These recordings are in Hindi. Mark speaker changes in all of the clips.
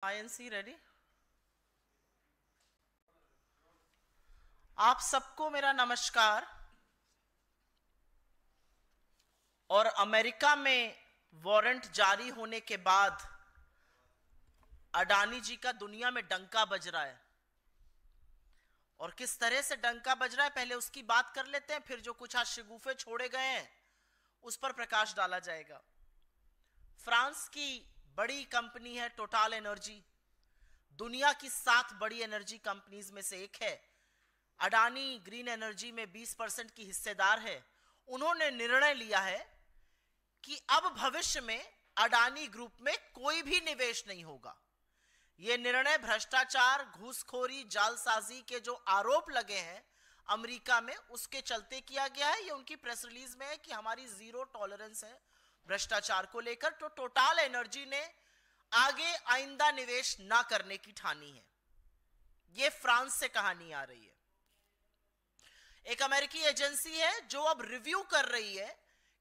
Speaker 1: INC ready. आप सबको मेरा नमस्कार। और अमेरिका में वारंट जारी होने के बाद अडानी जी का दुनिया में डंका बज रहा है। और किस तरह से डंका बज रहा है पहले उसकी बात कर लेते हैं, फिर जो कुछ आज शगुफे छोड़े गए हैं उस पर प्रकाश डाला जाएगा। फ्रांस की बड़ी कंपनी है टोटल एनर्जी, दुनिया की 7 बड़ी एनर्जी कंपनीज में से एक है। अडानी ग्रीन एनर्जी में 20% की हिस्सेदार है। उन्होंने निर्णय लिया है कि अब भविष्य में अडानी ग्रुप में कोई भी निवेश नहीं होगा। यह निर्णय भ्रष्टाचार, घूसखोरी, जालसाजी के जो आरोप लगे हैं अमेरिका में, उसके चलते किया गया है। यह उनकी प्रेस रिलीज में है कि हमारी जीरो टॉलरेंस है भ्रष्टाचार को लेकर। तो टोटल एनर्जी ने आगे आइंदा निवेश ना करने की ठानी है। यह फ्रांस से कहानी आ रही है। एक अमेरिकी एजेंसी है जो अब रिव्यू कर रही है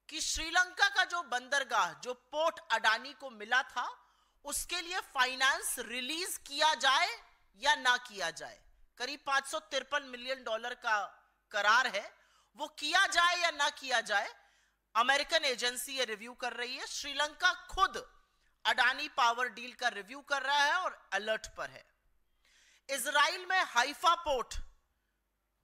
Speaker 1: कि श्रीलंका का जो बंदरगाह, जो पोर्ट अडानी को मिला था, उसके लिए फाइनेंस रिलीज किया जाए या ना किया जाए। करीब $553 मिलियन का करार है, वो किया जाए या ना किया जाए। अमेरिकन एजेंसी ये रिव्यू कर रही है। श्रीलंका खुद अडानी पावर डील का रिव्यू कर रहा है और अलर्ट पर है। इजराइल में हाइफा पोर्ट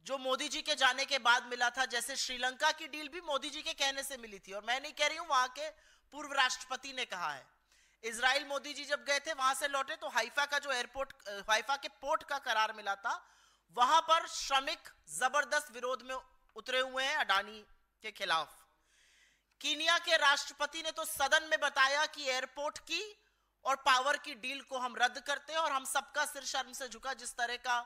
Speaker 1: जो मोदी जी के जाने के बाद मिला था, जैसे श्रीलंका की डील भी मोदी जी के कहने से मिली थी, और मैं नहीं कह रही हूं, वहां के पूर्व राष्ट्रपति ने कहा है। इजराइल मोदी जी जब गए थे, वहां से लौटे तो हाइफा का जो एयरपोर्ट, हाइफा के पोर्ट का करार मिला था, वहां पर श्रमिक जबरदस्त विरोध में उतरे हुए हैं अडानी के खिलाफ। कीनिया के राष्ट्रपति ने तो सदन में बताया कि एयरपोर्ट की और पावर की डील को हम रद्द करते हैं, और हम सबका सिर शर्म से झुका जिस तरह का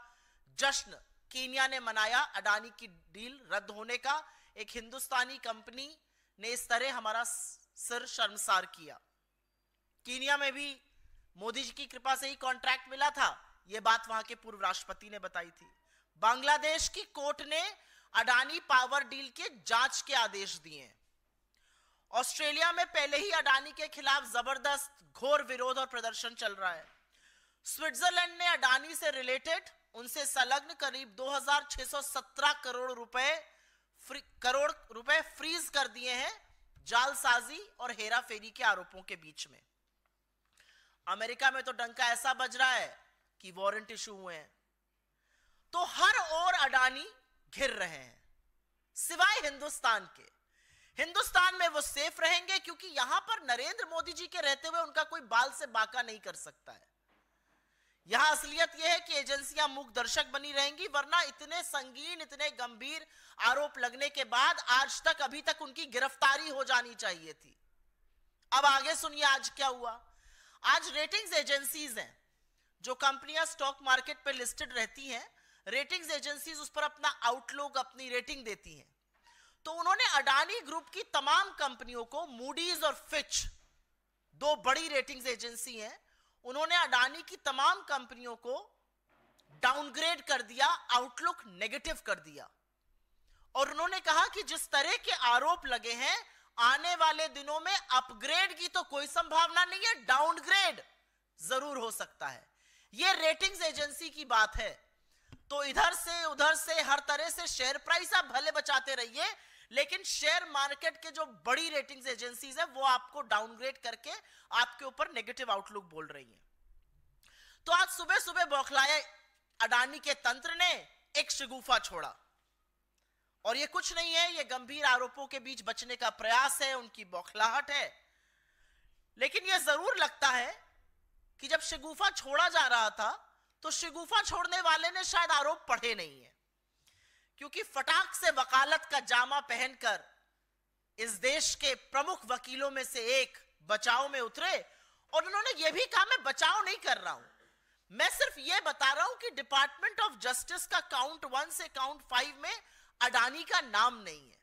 Speaker 1: जश्न कीनिया ने मनाया अडानी की डील रद्द होने का। एक हिंदुस्तानी कंपनी ने इस तरह हमारा सिर शर्मसार किया। कीनिया में भी मोदी जी की कृपा से ही कॉन्ट्रैक्ट मिला था, यह बात वहां के पूर्व राष्ट्रपति ने बताई थी। बांग्लादेश की कोर्ट ने अडानी पावर डील के जांच के आदेश दिए हैं। ऑस्ट्रेलिया में पहले ही अडानी के खिलाफ जबरदस्त घोर विरोध और प्रदर्शन चल रहा है। स्विट्जरलैंड ने अडानी से रिलेटेड, उनसे संलग्न करीब 2617 करोड़ रुपए फ्रीज कर दिए हैं जालसाजी और हेराफेरी के आरोपों के बीच में। अमेरिका में तो डंका ऐसा बज रहा है कि वारंट इशू हुए हैं। तो हर ओर अडानी घिर रहे हैं, सिवाय हिंदुस्तान के। हिंदुस्तान में वो सेफ रहेंगे क्योंकि यहां पर नरेंद्र मोदी जी के रहते हुए उनका कोई बाल से बाका नहीं कर सकता है। यहां असलियत यह है कि एजेंसियां मूक दर्शक बनी रहेंगी, वरना इतने संगीन, इतने गंभीर आरोप लगने के बाद आज तक, अभी तक उनकी गिरफ्तारी हो जानी चाहिए थी। अब आगे सुनिए आज क्या हुआ। आज रेटिंग्स एजेंसीज हैं, जो कंपनियां स्टॉक मार्केट पे लिस्टेड रहती हैं, रेटिंग्स एजेंसीज उस पर अपना आउटलुक, अपनी रेटिंग देती हैं। तो उन्होंने अडानी ग्रुप की तमाम कंपनियों को, मूडीज और फिच, 2 बड़ी रेटिंग्स एजेंसी हैं, उन्होंने अडानी की तमाम कंपनियों को डाउनग्रेड कर दिया, आउटलुक नेगेटिव कर दिया। और उन्होंने कहा कि जिस तरह के आरोप लगे हैं, आने वाले दिनों में अपग्रेड की तो कोई संभावना नहीं है, डाउनग्रेड जरूर हो सकता है। यह रेटिंग्स एजेंसी की बात है। तो इधर से उधर से हर तरह से शेयर प्राइस आप भले बचाते रहिए, लेकिन शेयर मार्केट के जो बड़ी रेटिंग्स एजेंसीज है वो आपको डाउनग्रेड करके आपके ऊपर नेगेटिव आउटलुक बोल रही हैं। तो आज सुबह सुबह बौखलाए अडानी के तंत्र ने एक शगुफा छोड़ा, और ये कुछ नहीं है, ये गंभीर आरोपों के बीच बचने का प्रयास है, उनकी बौखलाहट है। लेकिन यह जरूर लगता है कि जब शगुफा छोड़ा जा रहा था तो शगुफा छोड़ने वाले ने शायद आरोप पढ़े नहीं है, क्योंकि फटाक से वकालत का जामा पहनकर इस देश के प्रमुख वकीलों में से एक बचाव में उतरे, और उन्होंने यह भी कहा मैं बचाव नहीं कर रहा हूं, मैं सिर्फ यह बता रहा हूं कि डिपार्टमेंट ऑफ जस्टिस का काउंट 1 से काउंट 5 में अडानी का नाम नहीं है।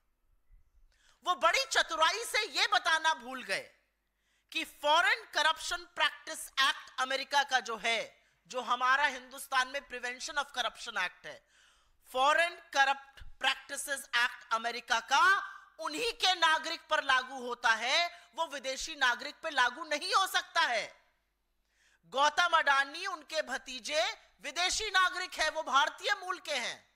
Speaker 1: वो बड़ी चतुराई से यह बताना भूल गए कि foreign corruption practice act America का जो है, जो हमारा हिंदुस्तान में प्रिवेंशन ऑफ करप्शन एक्ट है, foreign corrupt practices act America का उन्हीं के नागरिक पर लागू होता है, वो विदेशी नागरिक पर लागू नहीं हो सकता है। गौतम अडानी, उनके भतीजे विदेशी नागरिक है, वो भारतीय मूल के हैं,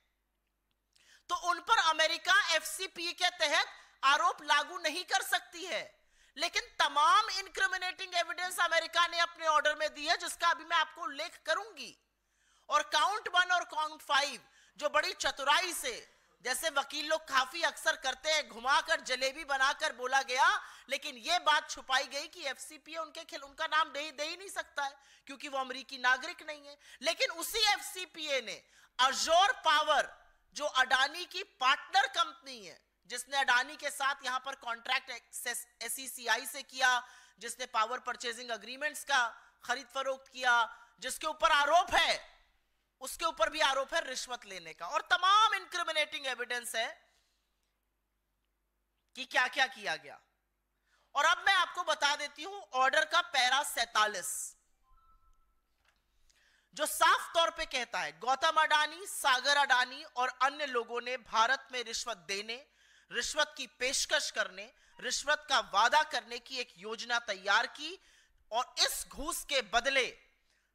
Speaker 1: तो उन पर अमेरिका एफसीपीए के तहत आरोप लागू नहीं कर सकती है। लेकिन तमाम इनक्रिमिनेटिंग एविडेंस अमेरिका ने अपने ऑर्डर में दी है, जिसका अभी मैं आपको उल्लेख करूंगी। और काउंट 1 और काउंट 5 जो बड़ी चतुराई से, जैसे वकील लोग काफी अक्सर करते हैं, घुमाकर जलेबी बनाकर बोला गया, लेकिन यह बात छुपाई गई कि एफसीपीए उनका नाम दे ही नहीं सकता है, क्योंकि वो अमेरिकी नागरिक नहीं है। लेकिन उसी एफसीपीए ने अजोर पावर, जो अडानी की पार्टनर कंपनी है, जिसने अडानी के साथ यहां पर कॉन्ट्रैक्ट एसईसीआई से किया, जिसने पावर परचेजिंग एग्रीमेंट्स का खरीद फरोख्त किया, जिसके ऊपर आरोप है, उसके ऊपर भी आरोप है रिश्वत लेने का, और तमाम इनक्रिमिनेटिंग एविडेंस है कि क्या क्या किया गया। और अब मैं आपको बता देती हूं ऑर्डर का पैरा 47, जो साफ तौर पे कहता है गौतम अडानी, सागर अडानी और अन्य लोगों ने भारत में रिश्वत देने, रिश्वत की पेशकश करने, रिश्वत का वादा करने की एक योजना तैयार की, और इस घूस के बदले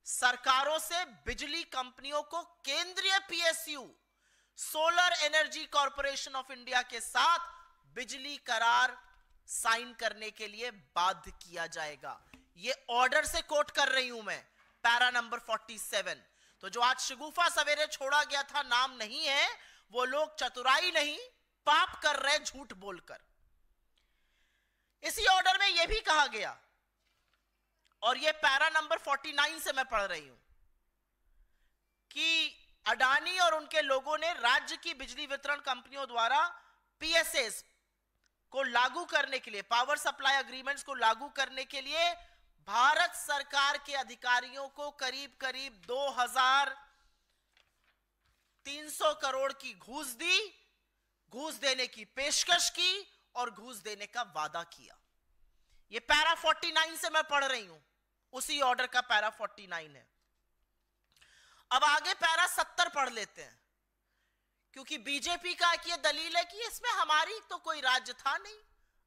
Speaker 1: सरकारों से बिजली कंपनियों को केंद्रीय PSU solar energy corporation of India के साथ बिजली करार साइन करने के लिए बाध्य किया जाएगा। यह ऑर्डर से कोट कर रही हूं मैं, पैरा नंबर 47। तो जो आज शगुफा सवेरे छोड़ा गया था, नाम नहीं है, वो लोग चतुराई नहीं, पाप कर रहे झूठ बोलकर। इसी ऑर्डर में यह भी कहा गया, और यह पैरा नंबर 49 से मैं पढ़ रही हूं, कि अडानी और उनके लोगों ने राज्य की बिजली वितरण कंपनियों द्वारा पीएसएस को लागू करने के लिए, पावर सप्लाई एग्रीमेंट्स को लागू करने के लिए भारत सरकार के अधिकारियों को करीब करीब 2300 करोड़ की घूस दी, घूस देने की पेशकश की और घूस देने का वादा किया। यह पैरा 49 से मैं पढ़ रही हूं, उसी ऑर्डर का पैरा 49 है। अब आगे पैरा 70 पढ़ लेते हैं, क्योंकि बीजेपी का यह दलील है कि इसमें हमारी तो कोई राज्य था नहीं।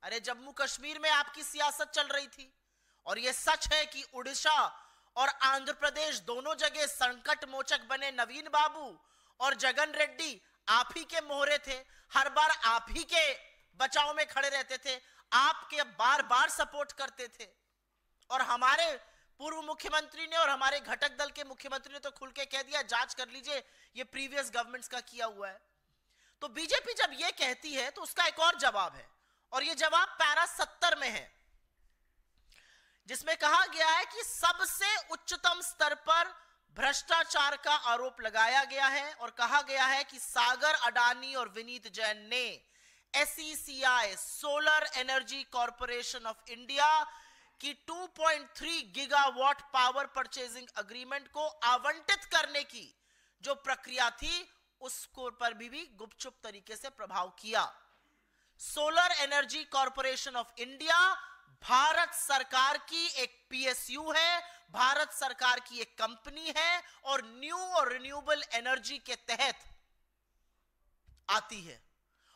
Speaker 1: अरे जम्मू कश्मीर में आपकी सियासत चल रही थी, और यह सच है कि उड़ीसा और आंध्र प्रदेश दोनों जगह संकट मोचक बने नवीन बाबू और जगन रेड्डी आप ही के मोहरे थे, हर बार आप ही के बचाव में खड़े रहते थे, आपके बार बार सपोर्ट करते थे। और हमारे पूर्व मुख्यमंत्री ने और हमारे घटक दल के मुख्यमंत्री ने तो खुल के कह दिया, जांच कर लीजिए, ये प्रीवियस गवर्नमेंट्स का किया हुआ है। तो बीजेपी जब ये कहती है तो उसका एक और जवाब है, और ये जवाब पैरा 70 में है, जिसमें कहा गया है कि सबसे उच्चतम स्तर पर भ्रष्टाचार का आरोप लगाया गया है, और कहा गया है कि सागर अडानी और विनीत जैन ने SECI solar energy corporation of India की 2.3 गीगावाट पावर परचेजिंग एग्रीमेंट को आवंटित करने की जो प्रक्रिया थी, उसको पर भी गुपचुप तरीके से प्रभाव किया। Solar energy corporation of India Bharat सरकार की एक पीएसयू है, भारत सरकार की एक कंपनी है, और न्यू और रिन्यूएबल एनर्जी के तहत आती है।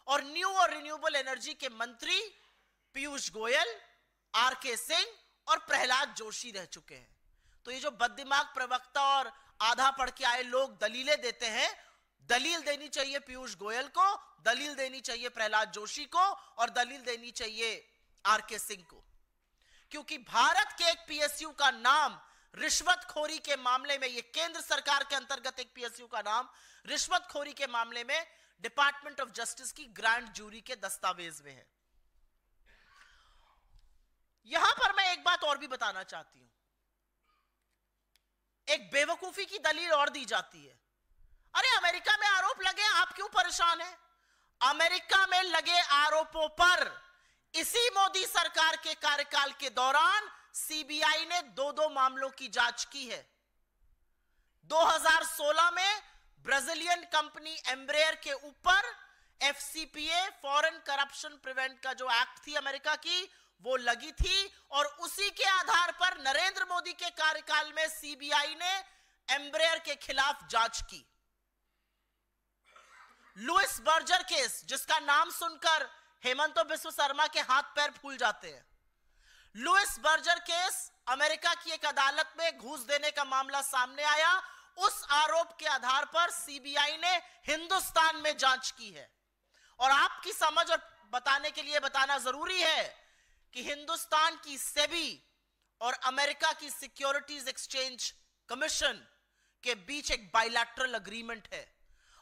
Speaker 1: और न्यू और रिन्यूएबल एनर्जी के मंत्री पीयूष गोयल, आरके सिंह और प्रहलाद जोशी रह चुके हैं। तो ये जो बददिमाग प्रवक्ता और आधा पढ़ के आए लोग दलीलें देते हैं, दलील देनी चाहिए पीयूष गोयल को, दलील देनी चाहिए प्रहलाद जोशी को, और दलील देनी चाहिए आरके सिंह को, क्योंकि भारत के एक पीएसयू का नाम रिश्वतखोरी के मामले में, यह केंद्र सरकार के अंतर्गत एक पीएसयू का नाम रिश्वतखोरी के मामले में डिपार्टमेंट ऑफ जस्टिस की ग्रैंड जूरी के दस्तावेज में है। यहां पर मैं एक बात और भी बताना चाहती हूं, एक बेवकूफी की दलील और दी जाती है, अरे अमेरिका में आरोप लगे, आप क्यों परेशान हैं? अमेरिका में लगे आरोपों पर इसी मोदी सरकार के कार्यकाल के दौरान सीबीआई ने 2 मामलों की जांच की है। 2016 में ब्राजीलियन कंपनी एम्ब्रेयर के ऊपर एफसीपीए, फॉरेन करप्शन प्रिवेंट का जो एक्ट थी अमेरिका की, वो लगी थी, और उसी के आधार पर नरेंद्र मोदी के कार्यकाल में सीबीआई ने एम्ब्रेयर के खिलाफ जांच की। लुइस बर्जर केस, जिसका नाम सुनकर हेमंत बिस्व शर्मा के हाथ पैर फूल जाते हैं, लुइस बर्जर केस, अमेरिका की एक अदालत में घूस देने का मामला सामने आया। उस आरोप के आधार पर सीबीआई ने हिंदुस्तान में जांच की है। और आपकी समझ और बताने के लिए बताना जरूरी है कि हिंदुस्तान की सेबी और अमेरिका की सिक्योरिटीज एक्सचेंज कमीशन के बीच एक बायलैटरल एग्रीमेंट है।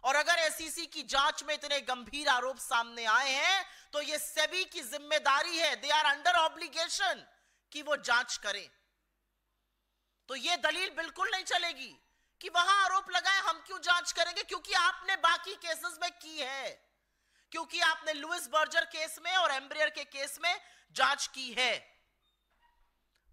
Speaker 1: और अगर एसईसी की जांच में इतने गंभीर आरोप सामने आए हैं तो यह सेबी की जिम्मेदारी है, दे आर अंडर ऑब्लिगेशन कि वो जांच करें। तो यह दलील बिल्कुल नहीं चलेगी कि वहां आरोप लगाए, हम क्यों जांच करेंगे, क्योंकि आपने बाकी केसेस में की है, क्योंकि आपने लुइस बर्जर केस में और एम्ब्रियर के केस में जांच की है।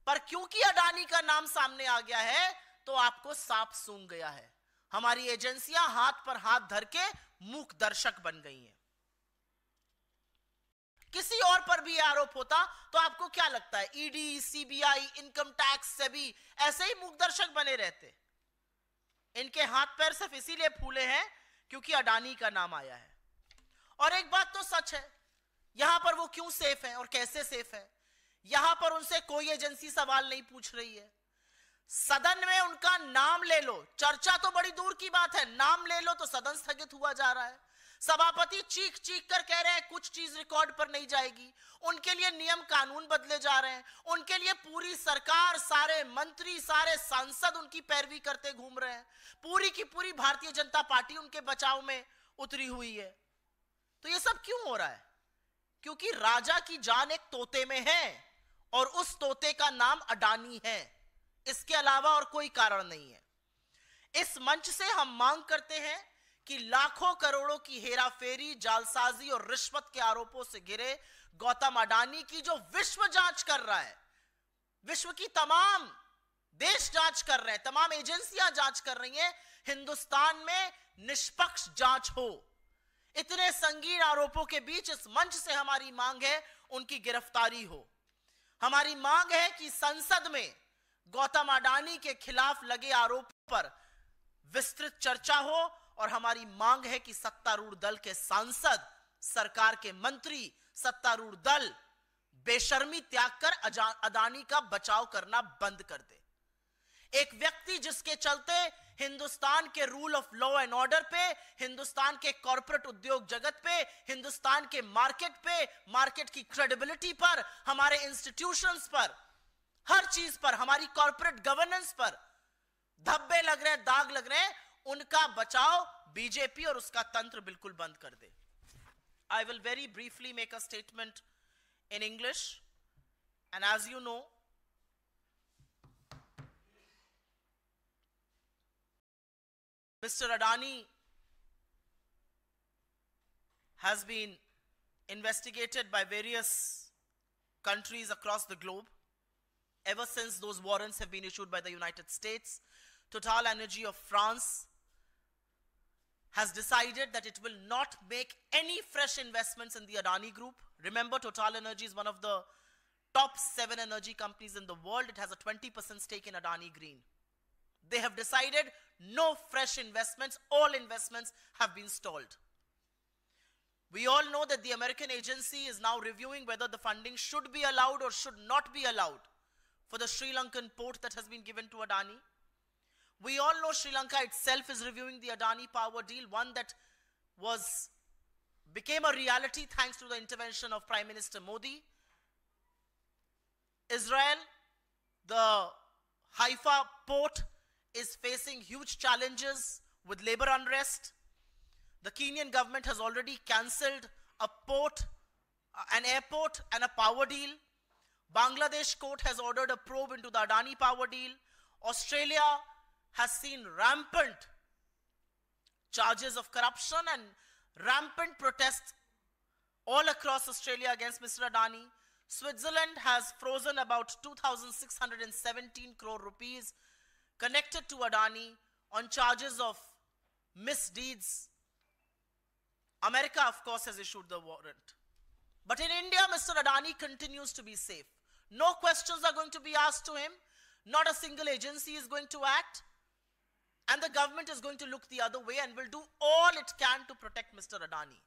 Speaker 1: पर क्योंकि अडानी का नाम सामने आ गया है तो आपको सांप सूंघ गया है। हमारी एजेंसियां हाथ पर हाथ धर के मूक दर्शक बन गई हैं। किसी और पर भी आरोप होता तो आपको क्या लगता है, ED, CBI, income tax, SEBI ऐसे ही मूक दर्शक बने रहते? इनके हाथ पैर सिर्फ इसीलिए फूले हैं क्योंकि अडानी का नाम आया है। और एक बात तो सच है, यहां पर वो क्यों सेफ है और कैसे सेफ है, यहां पर उनसे कोई एजेंसी सवाल नहीं पूछ रही है। सदन में उनका नाम ले लो, चर्चा तो बड़ी दूर की बात है, नाम ले लो तो सदन स्थगित हुआ जा रहा है। सभापति चीख चीख कर कह रहे हैं कुछ चीज रिकॉर्ड पर नहीं जाएगी। उनके लिए नियम कानून बदले जा रहे हैं, उनके लिए पूरी सरकार, सारे मंत्री, सारे सांसद उनकी पैरवी करते घूम रहे हैं। पूरी की पूरी भारतीय जनता पार्टी उनके बचाव में उतरी हुई है। तो ये सब क्यों हो रहा है? क्योंकि राजा की जान एक तोते में है और उस तोते का नाम अडानी है। इसके अलावा और कोई कारण नहीं है। इस मंच से हम मांग करते हैं कि लाखों करोड़ों की हेराफेरी, जालसाजी और रिश्वत के आरोपों से घिरे गौतम अडानी की जो विश्व जांच कर रहा है, विश्व की तमाम देश जांच कर रहे हैं, तमाम एजेंसियां जांच कर रही हैं, हिंदुस्तान में निष्पक्ष जांच हो। इतने संगीन आरोपों के बीच इस मंच से हमारी मांग है उनकी गिरफ्तारी हो। हमारी मांग है कि संसद में गौतम अडानी के खिलाफ लगे आरोप पर विस्तृत चर्चा हो। और हमारी मांग है कि सत्तारूढ़ दल के सांसद, सरकार के मंत्री, सत्तारूढ़ दल बेशर्मी त्याग कर अडानी का बचाव करना बंद कर दे। एक व्यक्ति जिसके चलते हिंदुस्तान के rule of law and order पे, हिंदुस्तान के कॉर्पोरेट उद्योग जगत पे, हिंदुस्तान के मार्केट पे, मार्केट की क्रेडिबिलिटी पर, हमारे इंस्टीट्यूशंस पर, हर चीज पर, हमारी कॉर्पोरेट गवर्नेंस पर धब्बे लग रहे हैं, दाग लग रहे हैं, उनका बचाव बीजेपी और उसका तंत्र बिल्कुल बंद कर दे। I will very briefly make a statement in English, and as you know, Mr. Adani has been investigated by various countries across the globe ever since those warrants have been issued by the United States. Total Energy of France has decided that it will not make any fresh investments in the Adani Group. Remember, Total Energy is one of the top 7 energy companies in the world. It has a 20% stake in Adani Green. They have decided no fresh investments. All investments have been stalled. We all know that the American agency is now reviewing whether the funding should be allowed or should not be allowed for the Sri Lankan port that has been given to Adani. We all know Sri Lanka itself is reviewing the Adani power deal, one that became a reality thanks to the intervention of Prime Minister Modi. Israel, the Haifa port is facing huge challenges with labor unrest. The Kenyan government has already cancelled a port, an airport and a power deal. Bangladesh court has ordered a probe into the Adani power deal. Australia has seen rampant charges of corruption and rampant protests all across Australia against Mr. Adani. Switzerland has frozen about 2,617 crore rupees connected to Adani on charges of misdeeds. America, of course, has issued the warrant. But in India, Mr. Adani continues to be safe. No questions are going to be asked to him. Not a single agency is going to act. And the government is going to look the other way and will do all it can to protect Mr. Adani.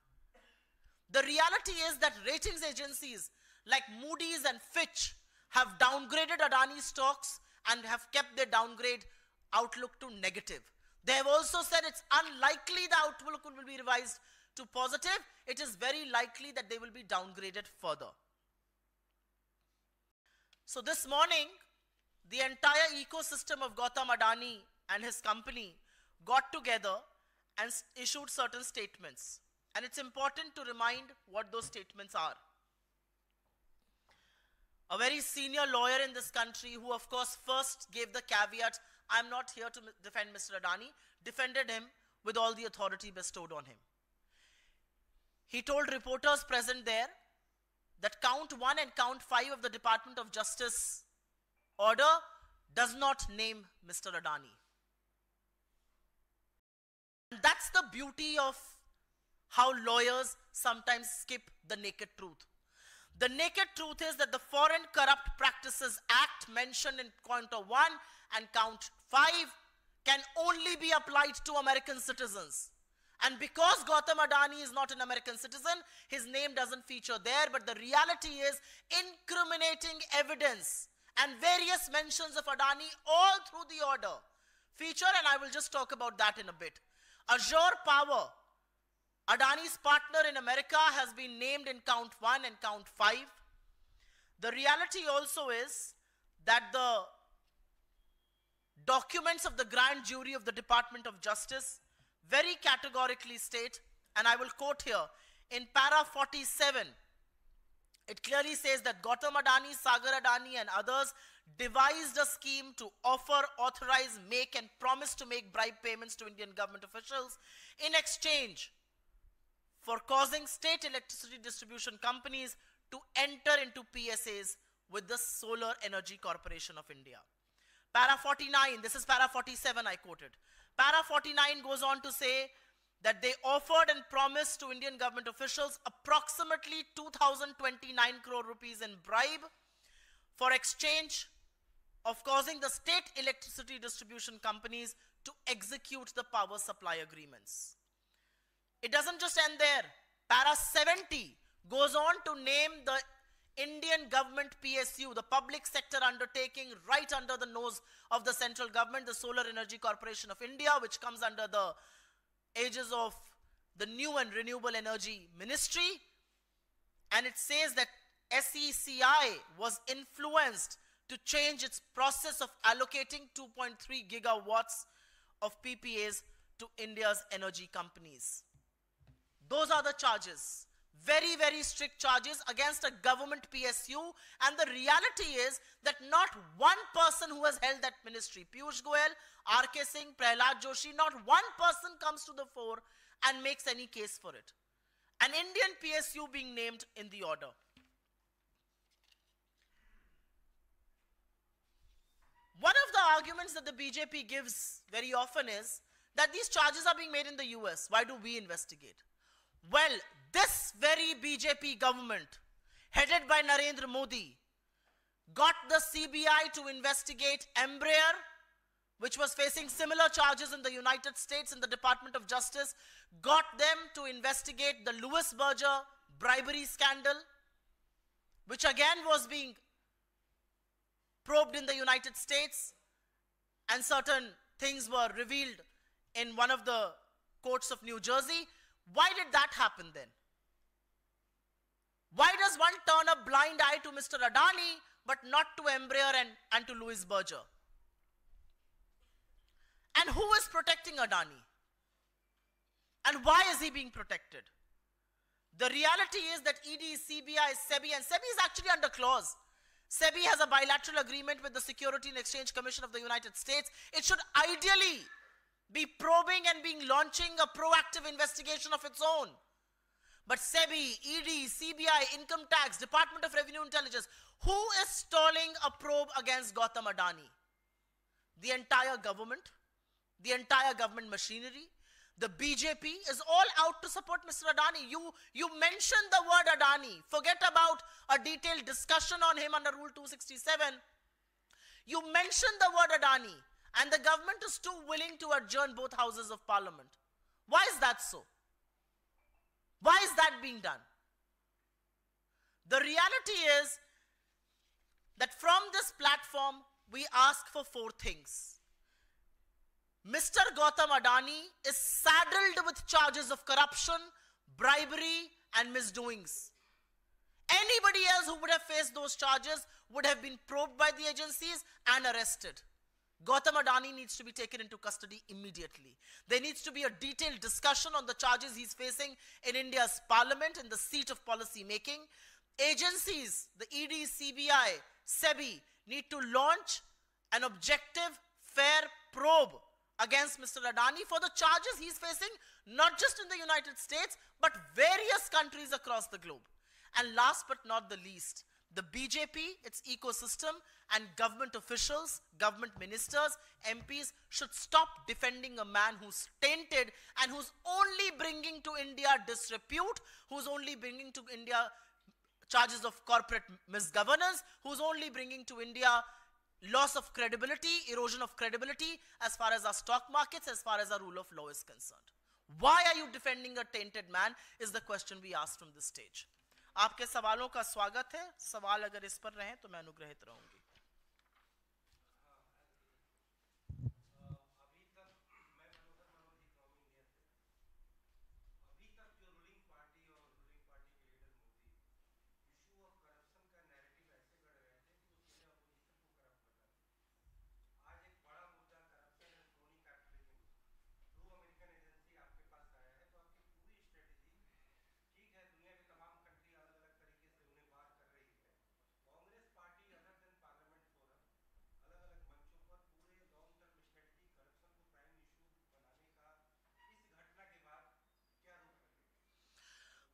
Speaker 1: The reality is that ratings agencies like Moody's and Fitch have downgraded Adani stocks and have kept their downgrade outlook to negative. They have also said it's unlikely the outlook will be revised to positive. It is very likely that they will be downgraded further. So this morning, the entire ecosystem of Gautam Adani and his company got together and issued certain statements. And it's important to remind what those statements are. A very senior lawyer in this country, who of course first gave the caveat, I'm not here to defend Mr. Adani, defended him with all the authority bestowed on him. He told reporters present there that count 1 and count 5 of the Department of Justice order does not name Mr. Adani. And that's the beauty of how lawyers sometimes skip the naked truth. The naked truth is that the Foreign Corrupt Practices Act mentioned in count 1 and count 5 can only be applied to American citizens. And because Gautam Adani is not an American citizen, his name doesn't feature there, but the reality is incriminating evidence and various mentions of Adani all through the order feature, and I will just talk about that in a bit. Azure Power, Adani's partner in America, has been named in count 1 and count 5. The reality also is that the documents of the grand jury of the Department of Justice very categorically state, and I will quote here, in para 47, it clearly says that Gautam Adani, Sagar Adani and others devised a scheme to offer, authorize, make and promise to make bribe payments to Indian government officials in exchange for causing state electricity distribution companies to enter into PSAs with the Solar Energy Corporation of India. Para 49, this is para 47 I quoted. Para 49 goes on to say that they offered and promised to Indian government officials approximately 2,029 crore rupees in bribe for exchange of causing the state electricity distribution companies to execute the power supply agreements. It doesn't just end there. Para 70 goes on to name the Indian government PSU, the public sector undertaking right under the nose of the central government, the Solar Energy Corporation of India, which comes under the aegis of the New and Renewable Energy Ministry. And it says that SECI was influenced to change its process of allocating 2.3 gigawatts of PPAs to India's energy companies. Those are the charges. Very, very strict charges against a government PSU, and the reality is that not one person who has held that ministry, Piyush Goyal, R.K. Singh, Prahlad Joshi, not one person comes to the fore and makes any case for it. An Indian PSU being named in the order. One of the arguments that the BJP gives very often is that these charges are being made in the US. Why do we investigate? Well, this very BJP government, headed by Narendra Modi, got the CBI to investigate Embraer, which was facing similar charges in the United States in the Department of Justice, got them to investigate the Louis Berger bribery scandal, which again was being probed in the United States, and certain things were revealed in one of the courts of New Jersey. Why did that happen then? Why does one turn a blind eye to Mr. Adani but not to Embraer and to Louis Berger? And who is protecting Adani? And why is he being protected? The reality is that ED, CBI, SEBI, and SEBI is actually under clause. SEBI has a bilateral agreement with the Security and Exchange Commission of the United States. It should ideally be probing and launching a proactive investigation of its own. But SEBI, ED, CBI, Income Tax, Department of Revenue Intelligence, who is stalling a probe against Gautam Adani? The entire government, the entire government machinery. The BJP is all out to support Mr. Adani. You mention the word Adani. Forget about a detailed discussion on him under Rule 267. You mention the word Adani, and the government is too willing to adjourn both houses of parliament. Why is that so? Why is that being done? The reality is that from this platform, we ask for 4 things. Mr. Gautam Adani is saddled with charges of corruption, bribery, and misdoings. Anybody else who would have faced those charges would have been probed by the agencies and arrested. Gautam Adani needs to be taken into custody immediately. There needs to be a detailed discussion on the charges he's facing in India's parliament, in the seat of policy making. Agencies, the ED, CBI, SEBI, need to launch an objective, fair probe against Mr. Adani for the charges he's facing, not just in the United States, but various countries across the globe. And last but not the least, the BJP, its ecosystem, and government officials, government ministers, MPs should stop defending a man who's tainted and who's only bringing to India disrepute, who's only bringing to India charges of corporate misgovernance, who's only bringing to India loss of credibility, erosion of credibility as far as our stock markets, as far as our rule of law is concerned. Why are you defending a tainted man is the question we asked from this stage. आपके सवालों का स्वागत है. सवाल अगर इस पर रहें तो मैं अनुग्रहित रहूंगी.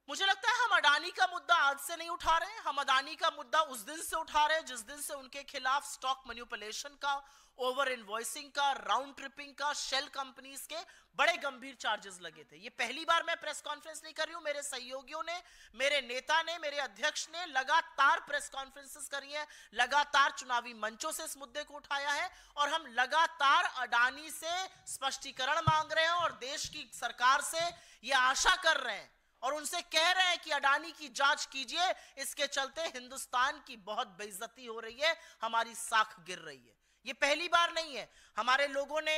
Speaker 1: मुझे लगता है हम अडानी का मुद्दा आज से नहीं उठा रहे हैं. हम अडानी का मुद्दा उस दिन से उठा रहे हैं जिस दिन से उनके खिलाफ स्टॉक मैनिपुलेशन का, ओवर इनवॉइसिंग का, राउंड ट्रिपिंग का, शेल कंपनीज के बड़े गंभीर चार्जेस लगे थे. ये पहली बार मैं प्रेस कॉन्फ्रेंस नहीं कर रही हूं. मेरे सहयोगियों ने, मेरे नेता ने, मेरे अध्यक्ष ने लगातार प्रेस कॉन्फ्रेंसेस करी है, लगातार चुनावी मंचों से इस मुद्दे को उठाया है और हम लगातार अडानी से स्पष्टीकरण मांग रहे हैं और देश की सरकार से ये आशा कर रहे हैं और उनसे कह रहे हैं कि अडानी की जांच कीजिए. इसके चलते हिंदुस्तान की बहुत बेइज्जती हो रही है, हमारी साख गिर रही है. ये पहली बार नहीं है. हमारे लोगों ने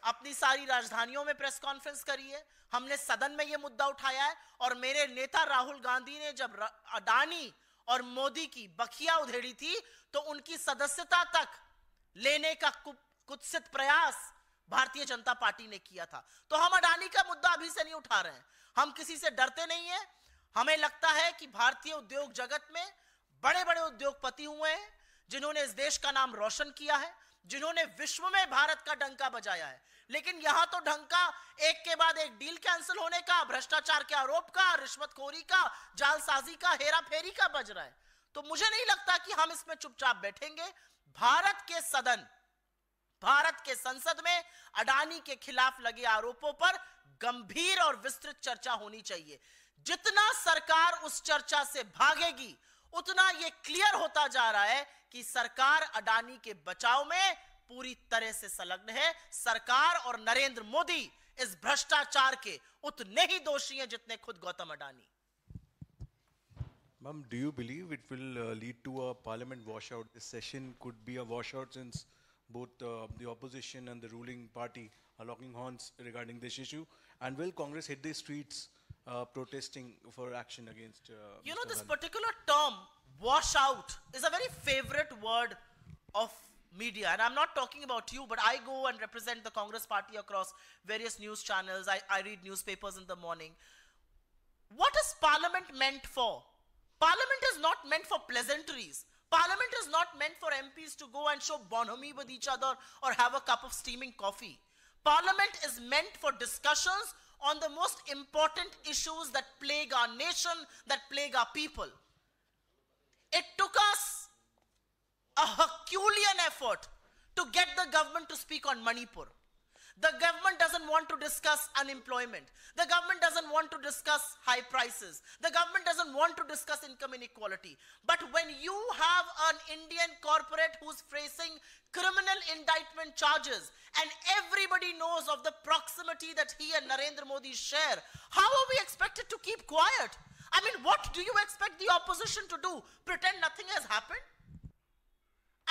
Speaker 1: अपनी सारी राजधानियों में प्रेस कॉन्फ्रेंस करी है, हमने सदन में ये मुद्दा उठाया है और मेरे नेता राहुल गांधी ने जब अडानी और मोदी की बखिया उधेड़ी थी तो उनकी सदस्यता तक लेने का कुत्सित प्रयास भारतीय जनता पार्टी ने किया था. तो हम अडानी का मुद्दा अभी से नहीं उठा रहे हैं. हम किसी से डरते नहीं हैं. हमें लगता है कि भारतीय उद्योग जगत में बड़े बड़े उद्योगपति हुए हैं जिन्होंने इस देश का नाम रोशन किया है, जिन्होंने विश्व में भारत का डंका बजाया है. लेकिन यहां तो डंका एक के बाद एक डील कैंसिल होने का, भ्रष्टाचार के आरोप का, रिश्वतखोरी का, जालसाजी का, हेरा फेरी का बज रहा है. तो मुझे नहीं लगता कि हम इसमें चुपचाप बैठेंगे. भारत के सदन, भारत के संसद में अडानी के खिलाफ लगे आरोपों पर गंभीर और विस्तृत चर्चा होनी चाहिए. जितना सरकार उस चर्चा से भागेगी उतना यह क्लियर होता जा रहा है कि सरकार अडानी के बचाव में पूरी तरह से संलग्न है. सरकार और नरेंद्र मोदी इस भ्रष्टाचार के उतने ही दोषी हैं जितने खुद Gautam Adani.
Speaker 2: Ma'am, do you believe it will lead to a parliament washout? This session could be a washout since both the opposition and the ruling party are locking horns regarding this issue. And will Congress hit the streets protesting for action against
Speaker 1: You know, this particular term, washout, is a very favorite word of media. And I'm not talking about you, but I go and represent the Congress party across various news channels. I read newspapers in the morning. What is Parliament meant for? Parliament is not meant for pleasantries. Parliament is not meant for MPs to go and show bonhomie with each other or have a cup of steaming coffee. Parliament is meant for discussions on the most important issues that plague our nation, that plague our people. It took us a Herculean effort to get the government to speak on Manipur. The government doesn't want to discuss unemployment. The government doesn't want to discuss high prices. The government doesn't want to discuss income inequality. But when you have an Indian corporate who's facing criminal indictment charges and everybody knows of the proximity that he and Narendra Modi share, how are we expected to keep quiet? I mean, what do you expect the opposition to do? Pretend nothing has happened?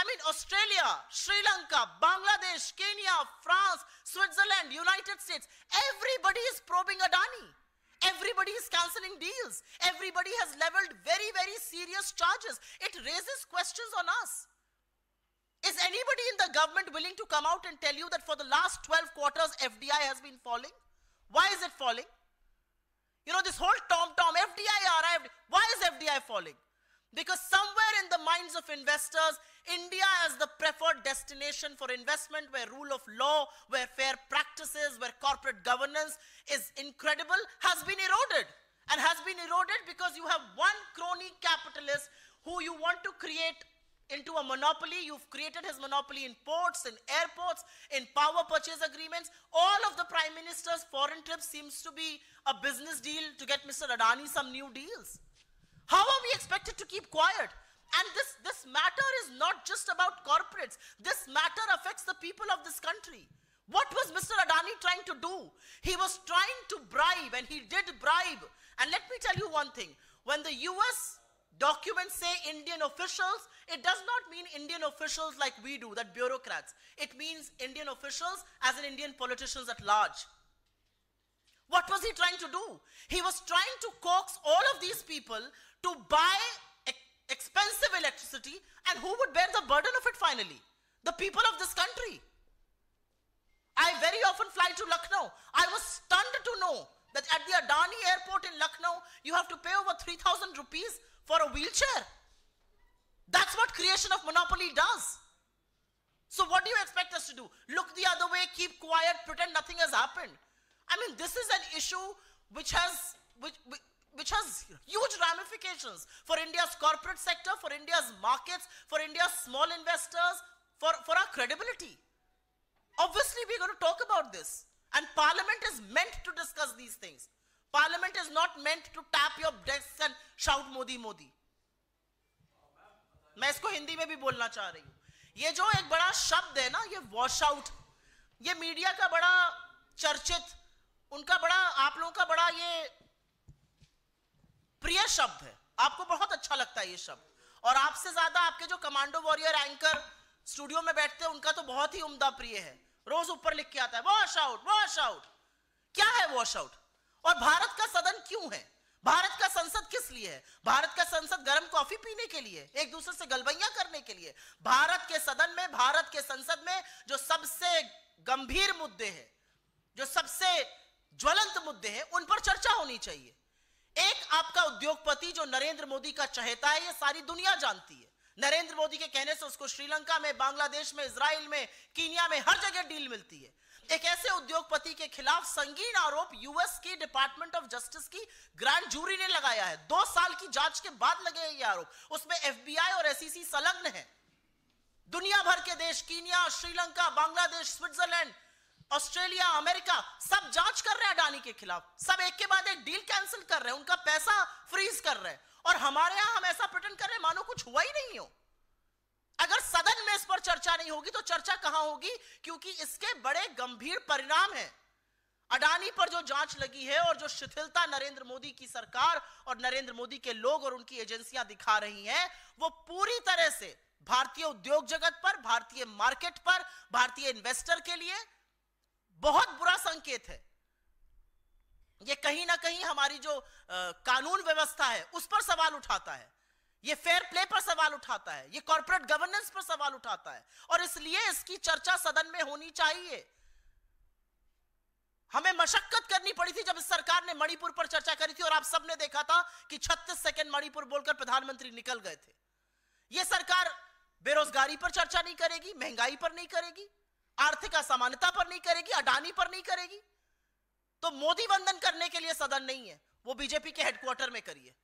Speaker 1: I mean, Australia, Sri Lanka, Bangladesh, Kenya, France, Switzerland, United States, everybody is probing Adani. Everybody is cancelling deals. Everybody has leveled very, very serious charges. It raises questions on us. Is anybody in the government willing to come out and tell you that for the last 12 quarters, FDI has been falling? Why is it falling? You know, this whole tom-tom, FDI, RI, why is FDI falling? Because somewhere in the minds of investors, India as the preferred destination for investment, where rule of law, where fair practices, where corporate governance is incredible, has been eroded. And has been eroded because you have one crony capitalist who you want to create into a monopoly. You've created his monopoly in ports, in airports, in power purchase agreements. All of the Prime Minister's foreign trips seems to be a business deal to get Mr. Adani some new deals. How are we expected to keep quiet? And this matter is not just about corporates. This matter affects the people of this country. What was Mr. Adani trying to do? He was trying to bribe, and he did bribe. And let me tell you one thing. When the US documents say Indian officials, it does not mean Indian officials like we do, that bureaucrats. It means Indian officials as in Indian politicians at large. What was he trying to do? He was trying to coax all of these people to buy expensive electricity, and who would bear the burden of it finally? The people of this country. I very often fly to Lucknow. I was stunned to know that at the Adani airport in Lucknow, you have to pay over 3,000 rupees for a wheelchair. That's what creation of monopoly does. So what do you expect us to do? Look the other way, keep quiet, pretend nothing has happened. I mean, this is an issue which has huge ramifications for India's corporate sector, for India's markets, for India's small investors, for our credibility. Obviously, we're going to talk about this. And Parliament is meant to discuss these things. Parliament is not meant to tap your desks and shout Modi, Modi. मैं इसको हिंदी में भी बोलना चाह रही हूँ. ये जो एक बड़ा शब्द है ना, ये वॉश आउट, ये मीडिया का बड़ा चर्चित, उनका बड़ा, आप लोगों का बड़ा ये प्रिय शब्द है. आपको बहुत अच्छा लगता है ये शब्द. और आपसे ज्यादा आपके जो कमांडो वॉरियर एंकर स्टूडियो में बैठते हैं, उनका तो बहुत ही उम्दा प्रिय है. रोज ऊपर लिख के आता है वॉश आउट, वॉश आउट. क्या है वॉश आउट? और भारत का सदन क्यों है? भारत का संसद किस लिए है? भारत का संसद गर्म कॉफी पीने के लिए, एक दूसरे से गलबैया करने के लिए? भारत के सदन में, भारत के संसद में जो सबसे गंभीर मुद्दे हैं, जो सबसे ज्वलंत मुद्दे हैं, उन पर चर्चा होनी चाहिए. एक आपका उद्योगपति जो नरेंद्र मोदी का चहेता है, ये सारी दुनिया जानती है. नरेंद्र मोदी के कहने से उसको श्रीलंका में, बांग्लादेश में, इजराइल में, कीनिया में हर जगह डील मिलती है. एक ऐसे उद्योगपति के खिलाफ संगीन आरोप यूएस की डिपार्टमेंट ऑफ जस्टिस की ग्रैंड जूरी ने लगाया है. 2 साल की जांच के बाद लगे ये आरोप. उसमें एफबीआई और एसईसी संलग्न है. दुनिया भर के देश, Kenya, Sri Lanka, Bangladesh, Switzerland, Australia, America, सब जांच कर रहे हैं अडानी के खिलाफ. सब एक के बाद एक डील कैंसिल कर रहे हैं, उनका पैसा फ्रीज कर रहे हैं. और हमारे यहां हम ऐसा प्रिटेंड कर रहे हैं मानो कुछ हुआ ही नहीं हो. अगर सदन में इस पर चर्चा नहीं होगी तो चर्चा कहां होगी? क्योंकि इसके बड़े गंभीर परिणाम हैं. अडानी पर जो जांच लगी है और जो शिथिलता नरेंद्र मोदी की सरकार और नरेंद्र मोदी के लोग और उनकी एजेंसियां दिखा रही हैं, वो पूरी तरह से भारतीय उद्योग जगत पर, भारतीय मार्केट पर, भारतीय इन्वेस्टर के लिए बहुत बुरा संकेत है. ये कहीं ना कहीं हमारी जो कानून व्यवस्था है उस पर सवाल उठाता है. ये फेयर प्ले पर सवाल उठाता है. ये कॉर्पोरेट गवर्नेंस पर सवाल उठाता है. और इसलिए इसकी चर्चा सदन में होनी चाहिए. हमें मशक्कत करनी पड़ी थी जब इस सरकार ने मणिपुर पर चर्चा करी थी, और आप सबने देखा था कि 36 सेकंड मणिपुर बोलकर प्रधानमंत्री निकल गए थे. यह सरकार बेरोजगारी पर चर्चा नहीं करेगी, महंगाई पर नहीं करेगी, आर्थिक असमानता पर नहीं करेगी, अडानी पर नहीं करेगी. तो मोदी वंदन करने के लिए सदन नहीं है, वो बीजेपी के हेडक्वार्टर में करिए.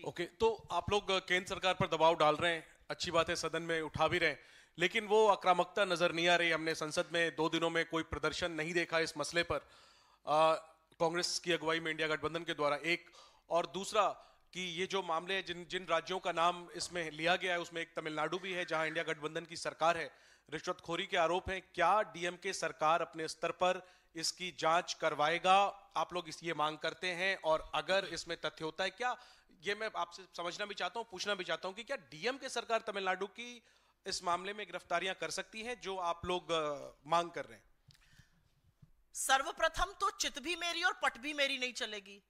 Speaker 3: ओके, तो आप लोग केंद्र सरकार पर दबाव डाल रहे हैं, अच्छी बात है, सदन में उठा भी रहे हैं, लेकिन वो आक्रामकता नजर नहीं आ रही. हमने संसद में 2 दिनों में कोई प्रदर्शन नहीं देखा इस मसले पर, कांग्रेस की अगुवाई में इंडिया गठबंधन के द्वारा. एक और दूसरा कि ये जो मामले जिन राज्यों का नाम इसमें लिया गया है, उसमें एक तमिलनाडु भी है जहां इंडिया गठबंधन की सरकार है. रिश्वतखोरी के आरोप हैं. क्या डीएमके सरकार अपने स्तर पर इसकी जांच करवाएगा? आप लोग ये मांग करते हैं, और अगर इसमें तथ्य होता है, क्या ये मैं आपसे समझना भी चाहता हूं, पूछना भी चाहता हूं कि क्या डीएमके सरकार तमिलनाडु की इस मामले में गिरफ्तारियां कर सकती हैं जो आप लोग मांग कर रहे हैं?
Speaker 1: सर्वप्रथम तो चित भी मेरी और पट भी मेरी नहीं चलेगी।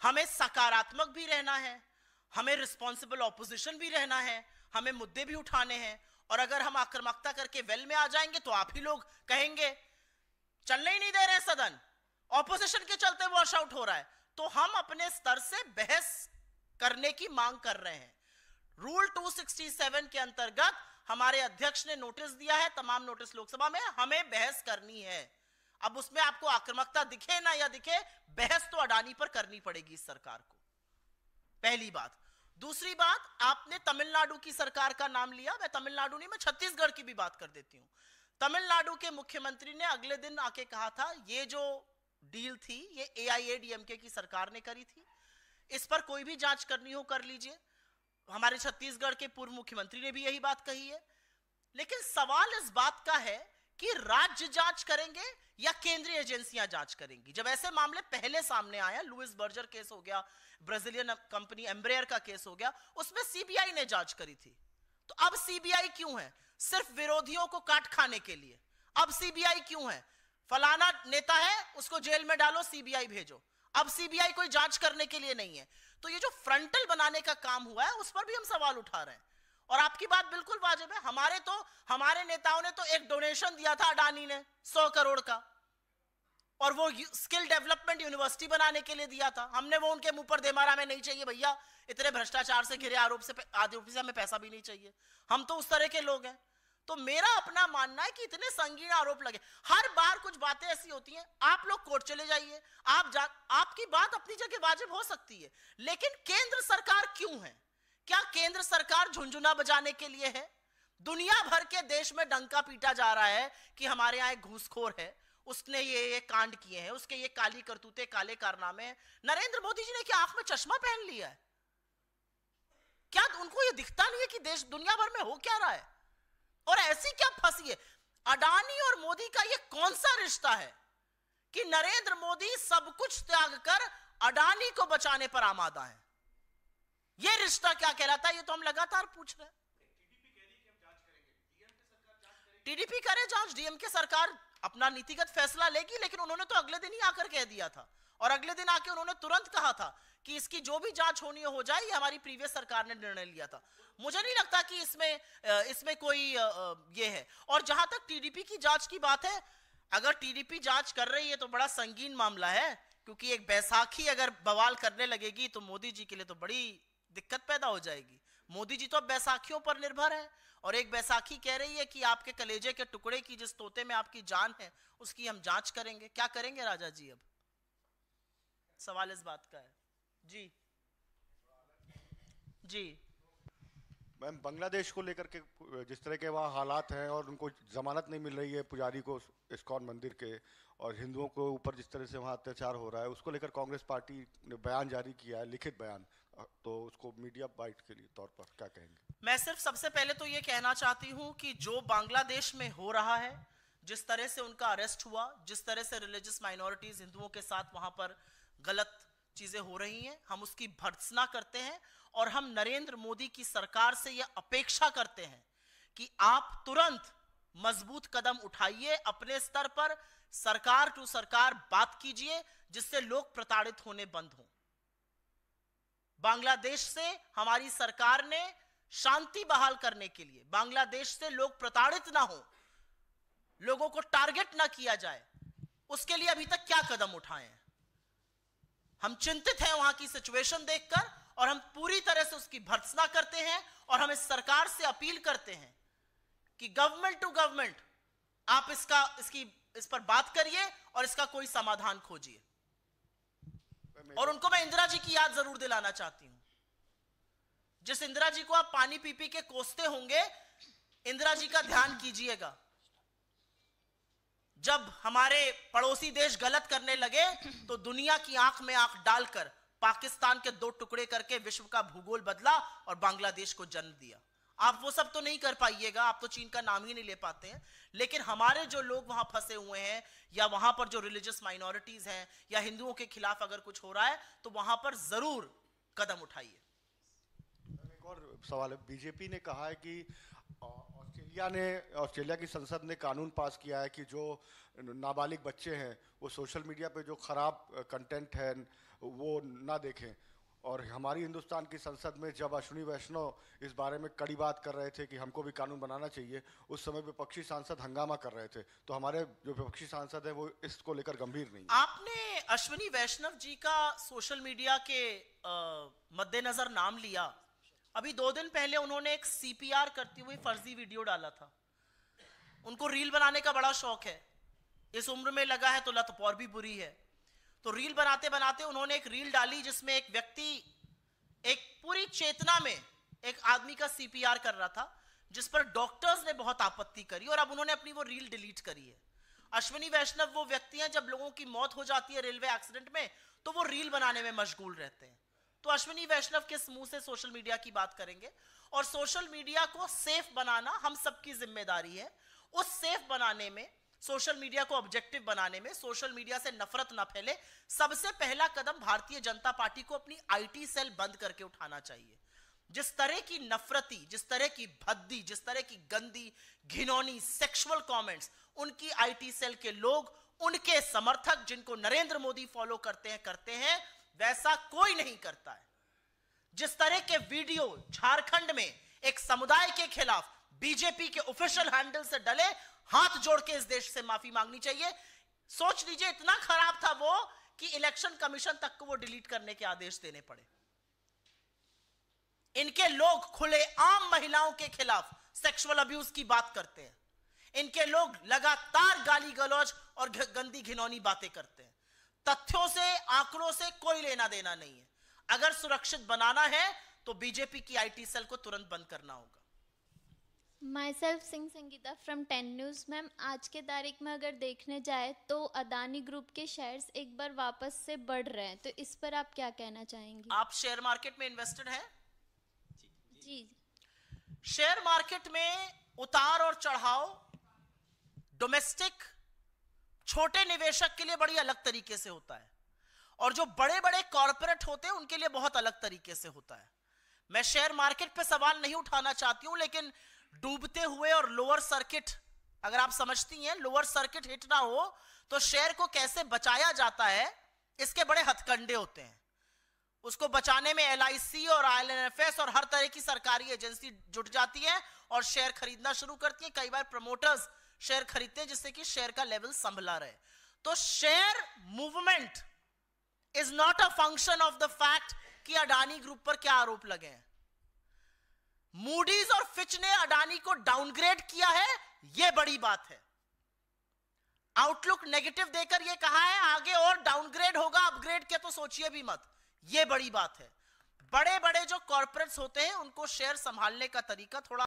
Speaker 1: हमें सकारात्मक भी रहना है, हमें रिस्पॉन्सिबल ऑपोजिशन भी रहना है, हमें मुद्दे भी उठाने हैं। और अगर हम आक्रामकता करके वेल में आ जाएंगे तो आप ही लोग कहेंगे चलने ही नहीं दे रहे सदन, ऑपोजिशन के चलते वॉश आउट हो रहा है। तो हम अपने स्तर से बहस करने की मांग कर रहे हैं। रूल 267 के अंतर्गत हमारे अध्यक्ष ने नोटिस दिया है, तमाम नोटिस लोकसभा में, हमें बहस करनी है। अब उसमें आपको आक्रामकता दिखे ना या दिखे, बहस तो अडानी पर करनी पड़ेगी इस सरकार को, पहली बात। दूसरी बात, आपने तमिलनाडु की सरकार का नाम लिया, मैं तमिलनाडु नहीं, मैं छत्तीसगढ़ की भी बात कर देती हूं। तमिलनाडु के मुख्यमंत्री ने अगले दिन आके कहा था ये जो डील थी ये AIADMK की सरकार ने करी थी, इस पर कोई भी जांच करनी हो कर लीजिए। हमारे छत्तीसगढ़ के पूर्व मुख्यमंत्री ने भी यही बात कही है। लेकिन सवाल इस बात का है कि राज्य जांच करेंगे या केंद्रीय एजेंसियां जांच करेंगी। जब ऐसे मामले पहले सामने आया, लुइस बर्जर केस हो गया, ब्राजीलियन कंपनी एम्ब्रेयर का केस हो गया, उसमें CBI ने जांच करी थी। तो अब CBI क्यों है? सिर्फ विरोधियों को काट खाने के लिए। अब CBI क्यों है? फलाना नेता है उसको जेल में डालो, CBI भेजो। अब CBI कोई जांच करने के लिए नहीं है। तो ये जो फ्रंटल बनाने का काम हुआ है उस पर भी हम सवाल उठा रहे हैं। और आपकी बात बिल्कुल वाजिब है। हमारे नेताओं ने तो एक डोनेशन दिया था अडानी ने 100 करोड़ का, और वो स्किल डेवलपमेंट यूनिवर्सिटी बनाने के लिए दिया था। हमने वो उनके मुंह पर दे मारा, हमें नहीं चाहिए भैया, इतने भ्रष्टाचार से घिरे आरोप से हमें पैसा भी नहीं चाहिए। हम तो उस तरह के लोग हैं। तो मेरा अपना मानना है कि इतने संगीन आरोप लगे, हर बार कुछ बातें ऐसी होती हैं, आप लोग कोर्ट चले जाइए, आपकी बात अपनी जगह वाजिब हो सकती है, लेकिन केंद्र सरकार क्यों है? क्या केंद्र सरकार झुंझुना बजाने के लिए है? दुनिया भर के देश में डंका पीटा जा रहा है कि हमारे यहाँ एक घूसखोर है, उसने ये कांड किए हैं, उसके ये काली करतूते, काले कारनामे हैं। नरेंद्र मोदी जी ने क्या आंख में चश्मा पहन लिया है? क्या उनको ये दिखता नहीं है कि देश दुनिया भर में हो क्या रहा है? और ऐसी क्या फंसी है? अडानी और मोदी का ये कौन सा रिश्ता है कि नरेंद्र मोदी सब कुछ त्याग कर अडानी को बचाने पर आमादा है? ये रिश्ता क्या कहलाता है? ये तो हम लगातार पूछ रहे हैं। टीडीपी करे जांच, DMK सरकार अपना नीतिगत फैसला लेगी, लेकिन उन्होंने तो अगले दिन ही आकर कह दिया था, और अगले दिन आके उन्होंने तुरंत कहा था कि इसकी जो भी जांच होनी हो जाए, ये हमारी प्रीवियस सरकार ने निर्णय लिया था। मुझे नहीं लगता कि इसमें कोई ये है। और जहां तक टीडीपी की जांच की बात है, अगर टीडीपी जांच कर रही है तो बड़ा संगीन मामला है, क्योंकि एक बैसाखी अगर बवाल करने लगेगी तो मोदी जी के लिए तो बड़ी दिक्कत पैदा हो जाएगी। मोदी जी तो अब बैसाखियों पर निर्भर है, और एक बैसाखी कह रही है कि आपके कलेजे के टुकड़े की जिस तोते में आपकी जान है उसकी हम जांच करेंगे। क्या करेंगे राजा जी? अब सवाल इस बात का है। जी जी
Speaker 4: मैम, बांग्लादेश को लेकर के जिस तरह के वहाँ हालात हैं और उनको जमानत नहीं मिल रही है पुजारी को इस्कॉन मंदिर के, और हिंदुओं को ऊपर जिस तरह से वहाँ अत्याचार हो रहा है, उसको लेकर कांग्रेस पार्टी ने बयान जारी किया है, लिखित बयान, तो उसको मीडिया बाइट के लिए तौर पर क्या कहेंगे?
Speaker 1: मैं सिर्फ सबसे पहले तो ये कहना चाहती हूँ कि जो बांग्लादेश में हो रहा है, जिस तरह से उनका अरेस्ट हुआ, जिस तरह से रिलीजियस माइनॉरिटीज हिंदुओं के साथ वहां पर गलत चीजें हो रही हैं, हम उसकी भर्त्सना करते हैं। और हम नरेंद्र मोदी की सरकार से यह अपेक्षा करते हैं कि आप तुरंत मजबूत कदम उठाइए, अपने स्तर पर सरकार टू सरकार बात कीजिए, जिससे लोग प्रताड़ित होने बंद हों। बांग्लादेश से हमारी सरकार ने शांति बहाल करने के लिए, बांग्लादेश से लोग प्रताड़ित ना हो, लोगों को टारगेट ना किया जाए, उसके लिए अभी तक क्या कदम उठाए हैं? हम चिंतित हैं वहां की सिचुएशन देखकर, और हम पूरी तरह से उसकी भर्त्सना करते हैं। और हम इस सरकार से अपील करते हैं कि गवर्नमेंट टू गवर्नमेंट आप इस पर बात करिए और इसका कोई समाधान खोजिए। और उनको मैं इंदिरा जी की याद जरूर दिलाना चाहती हूं। जिस इंदिरा जी को आप पानी पी पी के कोसते होंगे, इंदिरा जी का ध्यान कीजिएगा। जब हमारे पड़ोसी देश गलत करने लगे तो दुनिया की आंख में आंख डालकर पाकिस्तान के 2 टुकड़े करके विश्व का भूगोल बदला और बांग्लादेश को जन्म दिया। आप वो सब तो नहीं कर पाइएगा, आप तो चीन का नाम ही नहीं ले पाते हैं, लेकिन हमारे जो लोग वहां फंसे हुए हैं, या वहां पर जो रिलीजियस माइनॉरिटीज हैं, या हिंदुओं के खिलाफ अगर कुछ हो रहा है तो वहां पर जरूर कदम उठाइए।
Speaker 4: एक और सवाल है, बीजेपी ने कहा है कि इंडिया ने, ऑस्ट्रेलिया की संसद ने कानून पास किया है कि जो नाबालिग बच्चे हैं वो सोशल मीडिया पे जो खराब कंटेंट है वो ना देखें। और हमारी हिंदुस्तान की संसद में जब अश्विनी वैष्णव इस बारे में कड़ी बात कर रहे थे कि हमको भी कानून बनाना चाहिए, उस समय विपक्षी सांसद हंगामा कर रहे थे। तो हमारे जो विपक्षी सांसद है वो इसको लेकर गंभीर नहीं।
Speaker 1: आपने अश्विनी वैष्णव जी का सोशल मीडिया के मद्देनजर नाम लिया। अभी 2 दिन पहले उन्होंने एक CPR करती हुई फर्जी वीडियो डाला था। उनको रील बनाने का बड़ा शौक है, इस उम्र में लगा है तो लत और भी बुरी है। तो रील बनाते बनाते उन्होंने एक रील डाली जिसमें एक व्यक्ति एक पूरी चेतना में एक आदमी का CPR कर रहा था, जिस पर डॉक्टर्स ने बहुत आपत्ति करी और अब उन्होंने अपनी वो रील डिलीट करी है। अश्विनी वैष्णव वो व्यक्ति हैं, जब लोगों की मौत हो जाती है रेलवे एक्सीडेंट में तो वो रील बनाने में मशगूल रहते हैं। तो अश्विनी वैष्णव किस मुंह से सोशल मीडिया की बात करेंगे? और सोशल मीडिया को सेफ बनाना हम सबकी जिम्मेदारी है। उस सेफ बनाने में, सोशल मीडिया को ऑब्जेक्टिव बनाने में, सोशल मीडिया से नफरत ना फैले, सबसे पहला कदम भारतीय जनता पार्टी को अपनी IT सेल बंद करके उठाना चाहिए। जिस तरह की नफरती, जिस तरह की भद्दी, जिस तरह की गंदी घिनौनी सेक्सुअल कमेंट्स उनकी IT सेल के लोग, उनके समर्थक जिनको नरेंद्र मोदी फॉलो करते हैं वैसा कोई नहीं करता है। जिस तरह के वीडियो झारखंड में एक समुदाय के खिलाफ बीजेपी के ऑफिशियल हैंडल से डले, हाथ जोड़ के इस देश से माफी मांगनी चाहिए। सोच लीजिए इतना खराब था वो कि इलेक्शन कमीशन तक को वो डिलीट करने के आदेश देने पड़े। इनके लोग खुले आम महिलाओं के खिलाफ सेक्सुअल अब्यूज की बात करते हैं। इनके लोग लगातार गाली गलौज और गंदी घिनौनी बातें करते हैं। तथ्यों से, आंकड़ों से कोई लेना देना नहीं है। अगर सुरक्षित बनाना है तो बीजेपी की IT सेल को तुरंत बंद करना होगा।
Speaker 5: My self Singh Sangeeta from 10 news. Ma'am, आज के तारीख में अगर देखने जाए तो अदानी ग्रुप के शेयर्स एक बार वापस से बढ़ रहे हैं, तो इस पर आप क्या कहना चाहेंगे?
Speaker 1: आप शेयर मार्केट में इन्वेस्टेड हैं?
Speaker 5: जी।
Speaker 1: शेयर मार्केट में उतार और चढ़ाव डोमेस्टिक छोटे निवेशक के लिए बड़ी अलग तरीके से होता है और जो बड़े बड़े कॉर्पोरेट होते हैं उनके लिए बहुत अलग तरीके से होता है। मैं शेयर मार्केट पे सवाल नहीं उठाना चाहती हूं, लेकिन डूबते हुए और लोअर सर्किट, अगर आप समझती हैं लोअर सर्किट हिट ना हो तो शेयर को कैसे बचाया जाता है, इसके बड़े हथकंडे होते हैं। उसको बचाने में LIC और IL&FS और हर तरह की सरकारी एजेंसी जुट जाती है और शेयर खरीदना शुरू करती है। कई बार प्रमोटर्स शेयर खरीदते हैं जिससे कि शेयर का लेवल संभला रहे। तो share movement is not a function of the fact कि अडानी ग्रुप पर क्या आरोप लगे हैं। मूडीज और फिच ने अडानी को डाउनग्रेड किया है, यह बड़ी बात है। आउटलुक नेगेटिव देकर यह कहा है आगे और डाउनग्रेड होगा, अपग्रेड के तो सोचिए भी मत, यह बड़ी बात है। बड़े बड़े जो कॉर्पोरेट्स होते हैं उनको शेयर संभालने का तरीका थोड़ा